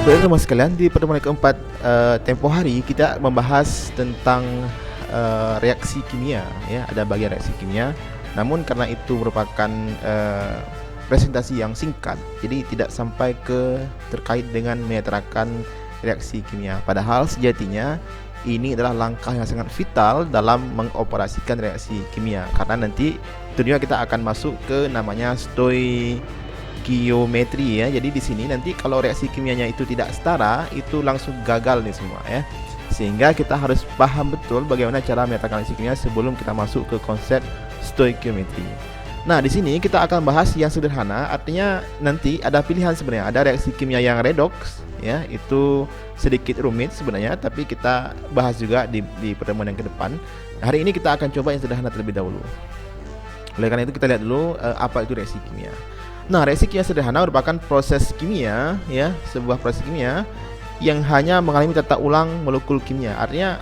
Baik teman sekalian, di pertemuan keempat tempoh hari kita membahas tentang reaksi kimia, ya. Ada bagian reaksi kimia. Namun karena itu merupakan presentasi yang singkat, jadi tidak sampai ke terkait dengan menyetarakan reaksi kimia. Padahal sejatinya ini adalah langkah yang sangat vital dalam mengoperasikan reaksi kimia, karena nanti tentunya kita akan masuk ke namanya stoikiometri, ya. Jadi di sini nanti kalau reaksi kimianya itu tidak setara, itu langsung gagal nih semua, ya. Sehingga kita harus paham betul bagaimana cara menyatakan reaksi kimia sebelum kita masuk ke konsep stoikiometri. Nah, di sini kita akan bahas yang sederhana, artinya nanti ada pilihan sebenarnya. Ada reaksi kimia yang redox, ya, itu sedikit rumit sebenarnya, tapi kita bahas juga di pertemuan yang ke depan. Hari ini kita akan coba yang sederhana terlebih dahulu. Oleh karena itu kita lihat dulu apa itu reaksi kimia. Nah, reaksi kimia sederhana merupakan proses kimia, ya, sebuah proses kimia yang hanya mengalami tata ulang molekul kimia. Artinya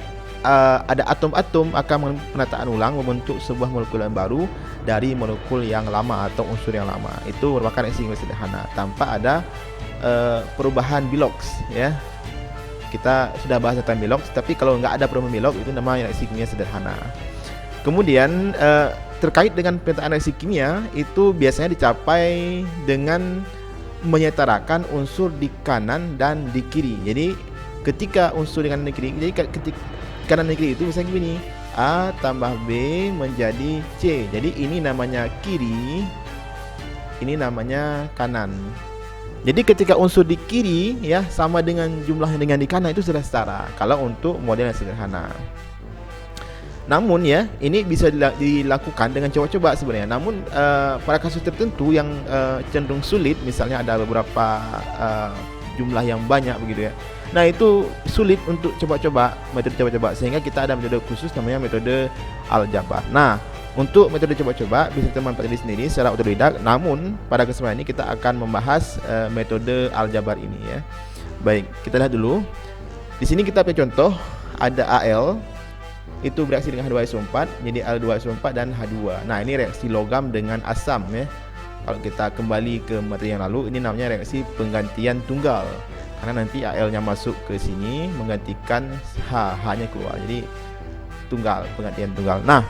ada atom-atom akan penataan ulang membentuk sebuah molekul yang baru dari molekul yang lama atau unsur yang lama. Itu merupakan reaksi kimia sederhana tanpa ada perubahan bilox, ya. Kita sudah bahas tentang bilox, tapi kalau nggak ada perubahan bilox itu namanya reaksi kimia sederhana. Kemudian terkait dengan penataan reaksi kimia itu biasanya dicapai dengan menyetarakan unsur di kanan dan di kiri. Jadi ketika unsur di kanan dan di kiri, jadi ketika kanan dan kiri itu misalnya begini, A tambah B menjadi C. Jadi ini namanya kiri, ini namanya kanan. Jadi ketika unsur di kiri, ya, sama dengan jumlahnya dengan di kanan, itu sudah setara kalau untuk model yang sederhana. Namun, ya, ini bisa dilakukan dengan coba-coba sebenarnya. Namun pada kasus tertentu yang cenderung sulit, misalnya ada beberapa jumlah yang banyak begitu, ya. Nah, itu sulit untuk coba-coba, metode coba-coba, sehingga kita ada metode khusus namanya metode aljabar. Nah, untuk metode coba-coba bisa teman pelajari sendiri secara otodidak. Namun pada kesempatan ini kita akan membahas metode aljabar ini, ya. Baik, kita lihat dulu. Di sini kita punya contoh, ada Al itu bereaksi dengan H2SO4, jadi Al2SO4 dan H2. Nah, ini reaksi logam dengan asam, ya. Kalau kita kembali ke materi yang lalu, ini namanya reaksi penggantian tunggal. Karena nanti Al-nya masuk ke sini menggantikan H-nya keluar. Jadi tunggal, penggantian tunggal. Nah,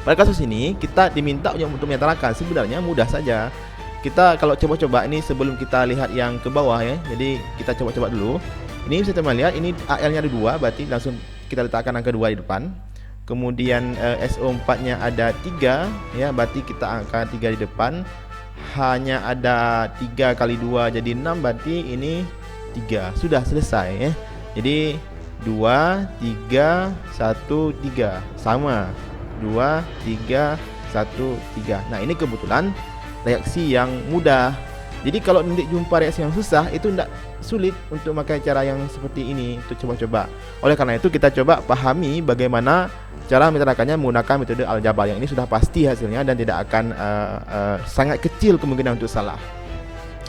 pada kasus ini kita diminta untuk menyetarakan. Sebenarnya mudah saja. Kita kalau coba-coba ini sebelum kita lihat yang ke bawah, ya. Jadi kita coba-coba dulu. Ini bisa teman lihat, ini Al-nya ada 2, berarti langsung kita letakkan angka 2 di depan. Kemudian SO4-nya ada 3, ya, berarti kita angka 3 di depan. H-nya ada 3 kali 2 jadi 6, berarti ini 3. Sudah selesai, ya. Jadi 2, 3, 1, 3 sama 2, 3, 1, 3. Nah, ini kebetulan reaksi yang mudah. Jadi kalau nanti jumpa reaksi yang susah, itu tidak sulit untuk pakai cara yang seperti ini untuk coba-coba. Oleh karena itu kita coba pahami bagaimana cara menyetarakannya menggunakan metode aljabar yang ini sudah pasti hasilnya dan tidak akan sangat kecil kemungkinan untuk salah.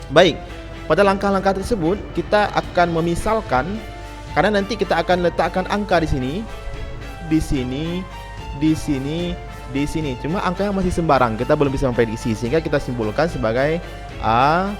Baik, pada langkah-langkah tersebut kita akan memisalkan, karena nanti kita akan letakkan angka di sini, di sini, di sini, di sini. Cuma angkanya masih sembarang, kita belum bisa memprediksi, sehingga kita simpulkan sebagai A,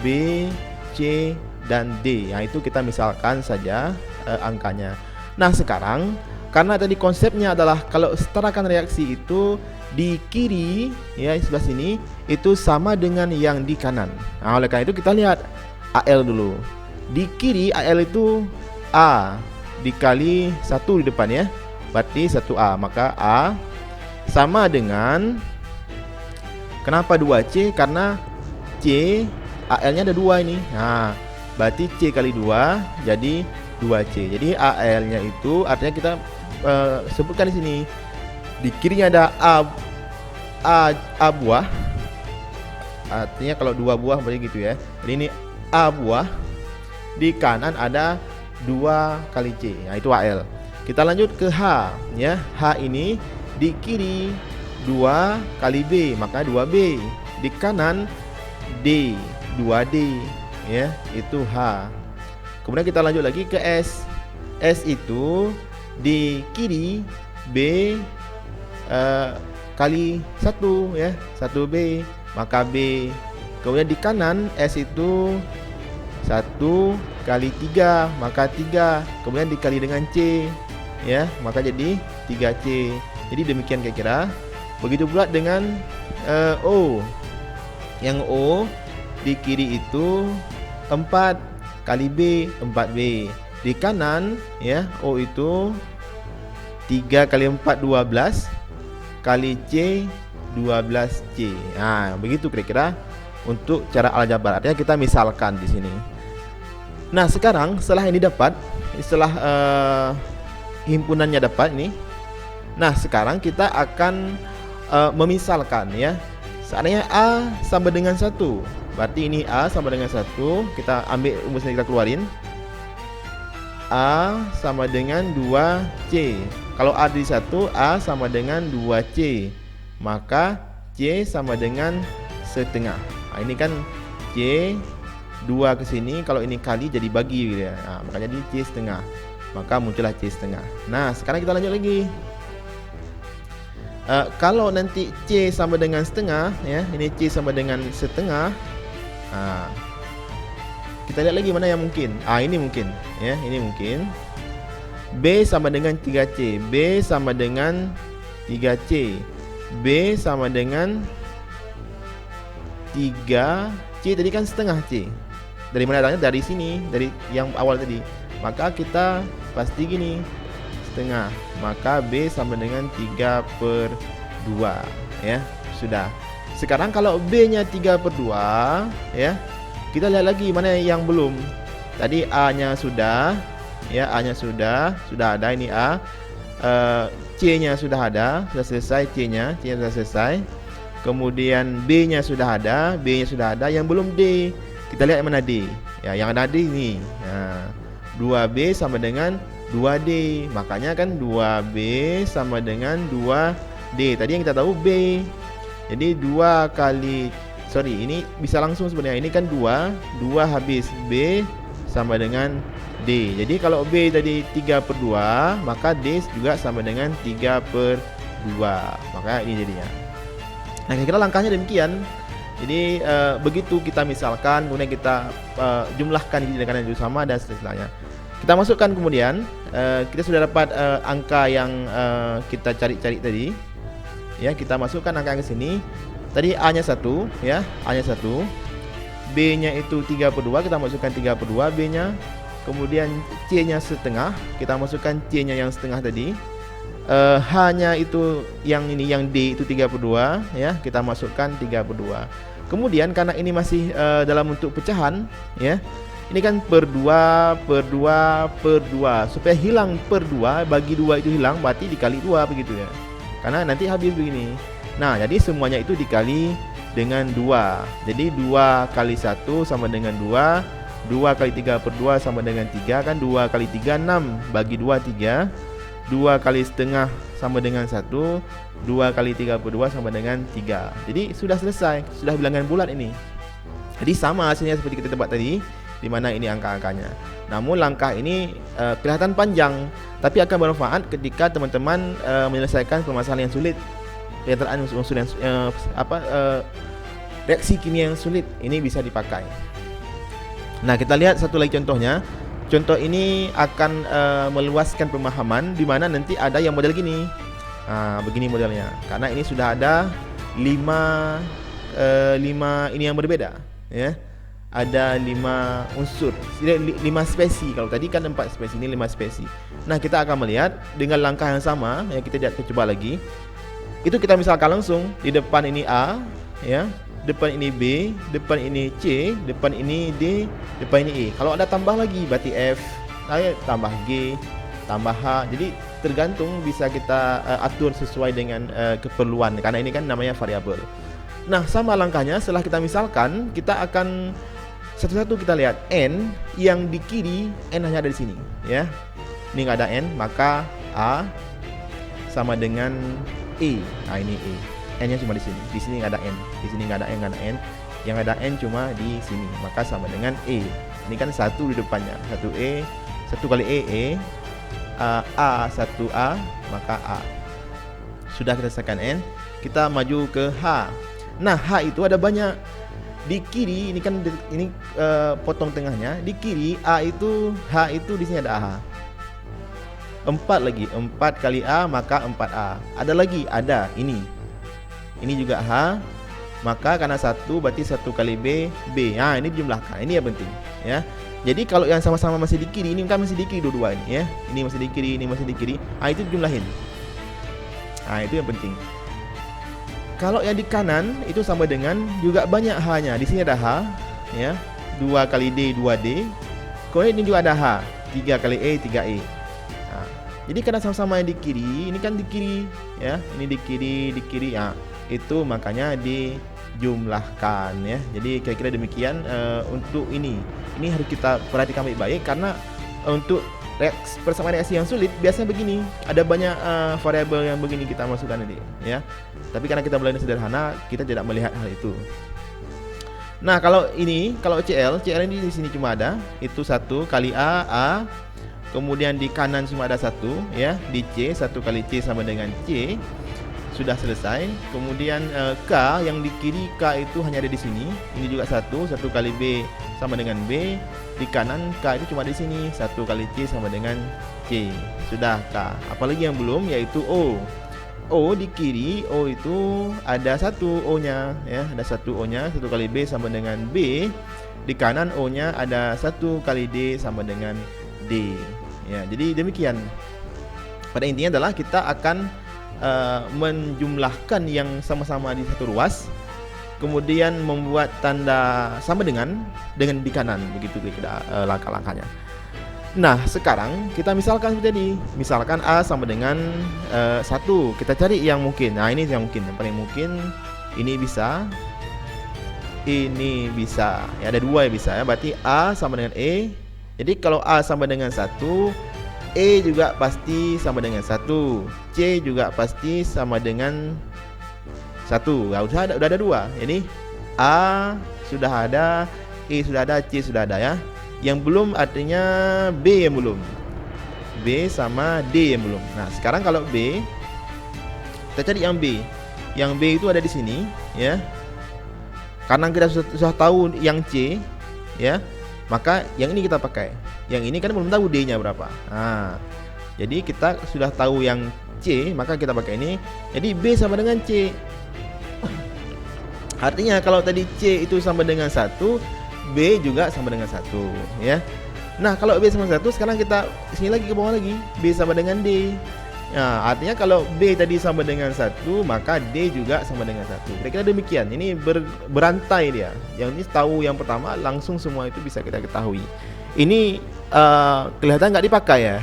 B, C, dan D. Yang itu kita misalkan saja angkanya. Nah, sekarang karena tadi konsepnya adalah kalau setarakan reaksi itu di kiri, ya, sebelah sini itu sama dengan yang di kanan. Nah, oleh karena itu kita lihat Al dulu. Di kiri Al itu A dikali 1 di depan, ya. Berarti 1A, maka A sama dengan, kenapa 2C? Karena C Al-nya ada 2 ini. Nah, berarti C kali 2 jadi 2C. Jadi Al-nya itu artinya kita sebutkan di sini. Di kirinya ada A buah. Artinya kalau 2 buah berarti gitu, ya. Jadi ini A buah. Di kanan ada 2 kali C. Nah, itu Al. Kita lanjut ke H, ya. H ini di kiri 2 kali B, maka 2B. Di kanan D, 2D, ya, itu H. Kemudian kita lanjut lagi ke S. S itu di kiri B kali 1, ya, 1B, maka B. Kemudian di kanan S itu 1 kali 3, maka 3 kemudian dikali dengan C, ya, maka jadi 3C. Jadi demikian kira-kira. Begitu pula dengan O. Yang O di kiri itu 4 kali B, 4B. Di kanan, ya, O itu 3 kali 4 12 kali C 12C. Nah, begitu kira-kira untuk cara aljabar. Artinya kita misalkan di sini. Nah, sekarang setelah ini dapat, setelah himpunannya dapat nih. Nah, sekarang kita akan memisalkan, ya. Seandainya A sama dengan 1, berarti ini A sama dengan 1. Kita ambil rumusnya, kita keluarin. A sama dengan 2C. Kalau A di 1, A sama dengan 2C, maka C sama dengan setengah. Nah, ini kan C 2 ke sini, kalau ini kali jadi bagi gitu ya. Nah, maka jadi C setengah. Maka muncullah C setengah. Nah, sekarang kita lanjut lagi. Kalau nanti C sama dengan setengah, ya, ini C sama dengan setengah. Kita lihat lagi mana yang mungkin. Ini mungkin, ya, ini mungkin. B sama dengan 3C. B sama dengan 3C. B sama dengan 3C. Tadi kan setengah C. Dari mana datangnya? Dari sini, dari yang awal tadi. Maka kita pasti gini, setengah. Maka B sama dengan 3/2, ya. Sudah. Sekarang kalau B-nya 3/2, ya, kita lihat lagi mana yang belum. Tadi A-nya sudah, ya, A-nya sudah ada, ini A. C-nya sudah ada, sudah selesai C-nya sudah selesai. Kemudian B-nya sudah ada, yang belum D. Kita lihat mana D. Ya, yang ada D ini. 2B sama dengan 2D. Makanya kan 2B sama dengan 2D. Tadi yang kita tahu B. Jadi 2 kali, ini bisa langsung sebenarnya. Ini kan 2 habis B sama dengan D. Jadi kalau B tadi 3/2, maka D juga sama dengan 3/2. Maka ini jadinya. Nah, kira-kira langkahnya demikian. Jadi begitu kita misalkan, kemudian kita jumlahkan dengan yang sama dan seterusnya. Kita masukkan kemudian, kita sudah dapat angka yang kita cari-cari tadi. Ya, kita masukkan angka ke sini. Tadi A-nya 1, ya, A-nya 1. B-nya itu 3/2, kita masukkan 3/2 B-nya. Kemudian C-nya setengah, kita masukkan C-nya yang setengah tadi. H-nya itu yang ini, yang D itu 3/2, ya, kita masukkan 3/2. Kemudian karena ini masih dalam bentuk pecahan, ya. Ini kan per 2, supaya hilang per 2, bagi 2 itu hilang, berarti dikali 2 begitu ya. Karena nanti habis begini. Nah, jadi semuanya itu dikali dengan 2. Jadi 2 kali 1 sama dengan 2. 2 kali 3/2 sama dengan 3. Kan 2 kali 3 6. Bagi 2 3. 2 kali setengah sama dengan 1. 2 kali 3/2 sama dengan 3. Jadi sudah selesai. Sudah bilangan bulat ini. Jadi sama hasilnya seperti kita tebak tadi, di mana ini angka-angkanya. Namun langkah ini kelihatan panjang, tapi akan bermanfaat ketika teman-teman menyelesaikan permasalahan yang sulit, penyertaan unsur yang reaksi kimia yang sulit. Ini bisa dipakai. Nah, kita lihat satu lagi contohnya. Contoh ini akan meluaskan pemahaman, di mana nanti ada yang model gini. Begini modelnya. Karena ini sudah ada 5 ini yang berbeda, ya. Ada 5 unsur, 5 spesi. Kalau tadi kan 4 spesi, ini 5 spesi. Nah, kita akan melihat dengan langkah yang sama, ya, kita coba lagi. Itu kita misalkan langsung, di depan ini A, ya, depan ini B, depan ini C, depan ini D, depan ini E. Kalau ada tambah lagi berarti F, tambah G, tambah H. Jadi tergantung, bisa kita atur sesuai dengan keperluan, karena ini kan namanya variabel. Nah, sama langkahnya setelah kita misalkan, kita akan satu-satu kita lihat N yang di kiri, N hanya ada di sini, ya. Ini nggak ada N, maka A sama dengan E. Nah, ini E. N-nya cuma di sini. Di sini nggak ada N. Di sini nggak ada N, nggak ada N. Yang ada N cuma di sini. Maka sama dengan E. Ini kan 1 di depannya. 1 E, 1 kali E. A 1A, maka A. Sudah kita selesaikan N. Kita maju ke H. Nah, H itu ada banyak. Di kiri ini kan ini potong tengahnya. Di kiri A itu H itu di sini ada AH. 4 lagi, 4 kali A maka 4A. Ada lagi, ada ini. Ini juga H, maka karena 1 berarti 1 kali B, B. Nah, ini dijumlahkan. Ini yang penting, ya. Jadi kalau yang sama-sama masih di kiri, ini kan masih di kiri dua-dua ini, ya. Ini masih di kiri, ini masih di kiri. Ah, itu dijumlahin. Ah, itu yang penting. Kalau yang di kanan itu sama dengan juga banyak H-nya. Di sini ada H, ya. 2 kali D, 2D. Kemudian ini juga ada H, 3 kali E, 3E. Nah, jadi karena sama-sama yang di kiri, ini kan di kiri, ya. Ini di kiri, ya. Itu makanya dijumlahkan, ya. Jadi kira-kira demikian untuk ini. Ini harus kita perhatikan baik-baik karena untuk persamaan reaksi yang sulit biasanya begini, ada banyak variabel yang begini kita masukkan nanti, ya. Tapi karena kita belajar sederhana, kita tidak melihat hal itu. Nah, kalau CL ini di sini cuma ada itu 1 kali A, kemudian di kanan cuma ada 1, ya. Di C 1 kali C sama dengan C. Sudah selesai. Kemudian K yang di kiri, K itu hanya ada di sini. Ini juga 1 kali B sama dengan B. Di kanan K itu cuma di sini, 1 kali C sama dengan C. Sudah K. Apalagi yang belum, yaitu O. O di kiri, O itu ada 1 O-nya, ya. Ada 1 O-nya, 1 kali B sama dengan B. Di kanan O-nya ada 1 kali D sama dengan D. Ya, jadi demikian. Pada intinya adalah kita akan menjumlahkan yang sama-sama di satu ruas, kemudian membuat tanda sama dengan di kanan, begitu kira langkah-langkahnya. Nah, sekarang kita misalkan tadi, misalkan A sama dengan 1, kita cari yang mungkin. Nah, ini yang mungkin, yang paling mungkin ini bisa, ya ada 2 yang bisa, ya. Berarti A sama dengan E. Jadi kalau A sama dengan 1, E juga pasti sama dengan 1, C juga pasti sama dengan 1. Nah, udah ada 2. Jadi A sudah ada, E sudah ada, C sudah ada, ya. Yang belum artinya B yang belum. B sama D yang belum. Nah, sekarang kalau B, kita cari yang B. Yang B itu ada di sini, ya. Karena kita sudah tahu yang C, ya, maka yang ini kita pakai. Yang ini kan belum tahu D-nya berapa. Nah, jadi kita sudah tahu yang C, maka kita pakai ini. Jadi B sama dengan C. Artinya kalau tadi C itu sama dengan 1, B juga sama dengan 1, ya. Nah, kalau B sama 1, sekarang kita sini lagi ke bawah lagi, B sama dengan D. Nah, artinya kalau B tadi sama dengan 1, maka D juga sama dengan 1. Kira-kira demikian. Ini berantai dia. Yang ini tahu yang pertama, langsung semua itu bisa kita ketahui. Ini kelihatan nggak dipakai, ya.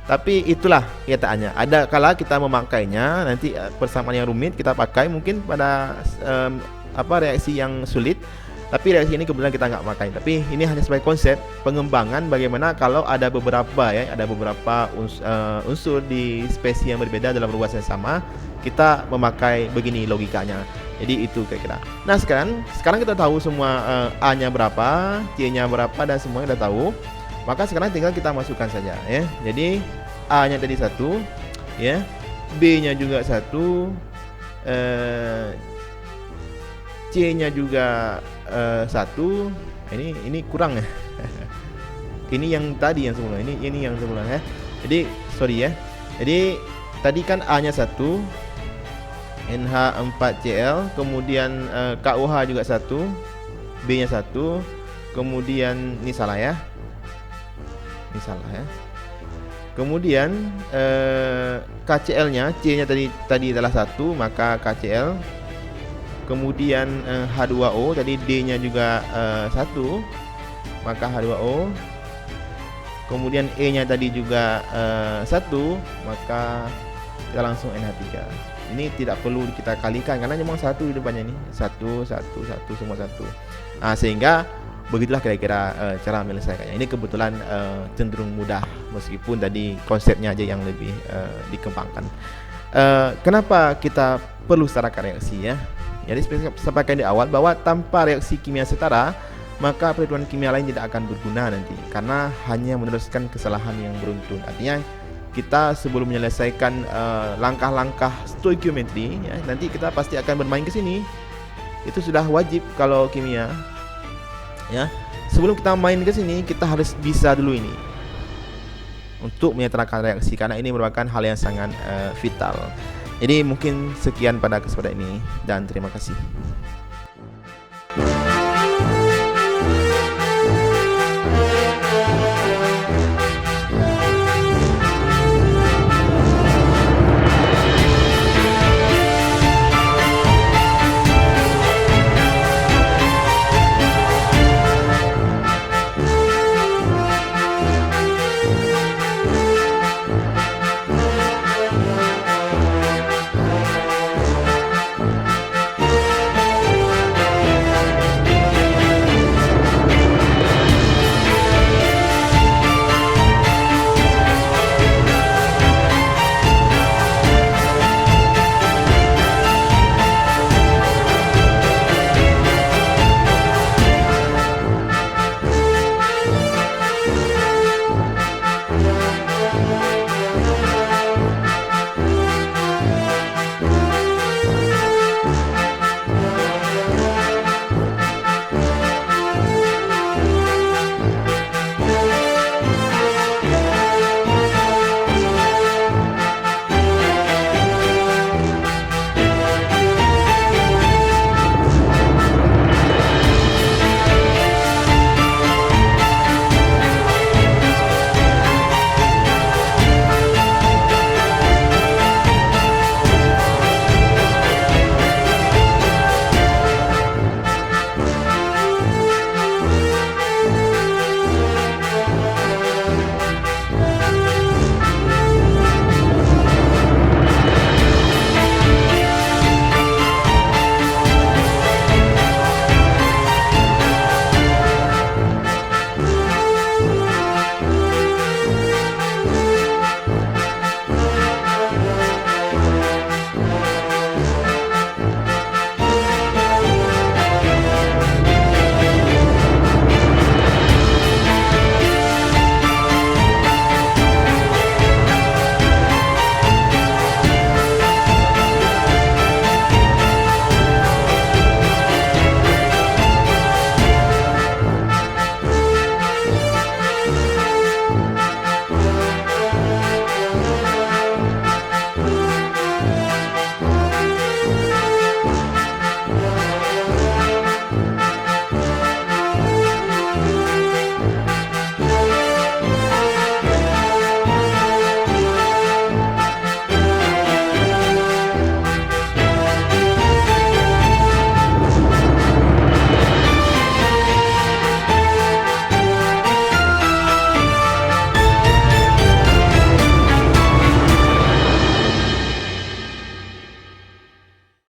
Tapi itulah kenyataannya. Ada kala kita memakainya, nanti persamaan yang rumit kita pakai mungkin pada reaksi yang sulit. Tapi reaksi ini kebetulan kita nggak pakai. Tapi ini hanya sebagai konsep pengembangan bagaimana kalau ada beberapa unsur di spesies yang berbeda dalam ruas yang sama, kita memakai begini logikanya. Jadi itu kira-kira. Nah, sekarang kita tahu semua A-nya berapa, C-nya berapa, dan semuanya kita tahu. Maka sekarang tinggal kita masukkan saja, ya. Jadi A-nya tadi 1, ya. B-nya juga 1, C-nya juga 1. Ini kurang, ya. Ini yang tadi yang semula. Ini yang semula, ya. Jadi sorry, ya. Jadi tadi kan A-nya 1, NH4Cl, kemudian KOH juga 1, B-nya 1, kemudian ini salah, ya. Kemudian KCl-nya, C-nya tadi adalah 1, maka KCl. Kemudian H2O, tadi D-nya juga 1, maka H2O. Kemudian E-nya tadi juga 1, maka kita langsung NH3. Ini tidak perlu kita kalikan karena memang 1 di depannya ini. 1 semua 1. Nah, sehingga begitulah kira-kira cara menyelesaikannya. Ini kebetulan cenderung mudah meskipun tadi konsepnya aja yang lebih dikembangkan. Kenapa kita perlu setarakan reaksi, ya? Jadi seperti sampaikan di awal bahwa tanpa reaksi kimia setara, maka perhitungan kimia lain tidak akan berguna nanti karena hanya meneruskan kesalahan yang beruntun. Artinya kita sebelum menyelesaikan langkah-langkah stoikiometri, ya, nanti kita pasti akan bermain ke sini. Itu sudah wajib kalau kimia. Ya. Sebelum kita main ke sini, kita harus bisa dulu ini untuk menyetarakan reaksi, karena ini merupakan hal yang sangat vital. Jadi mungkin sekian pada kesempatan ini dan terima kasih.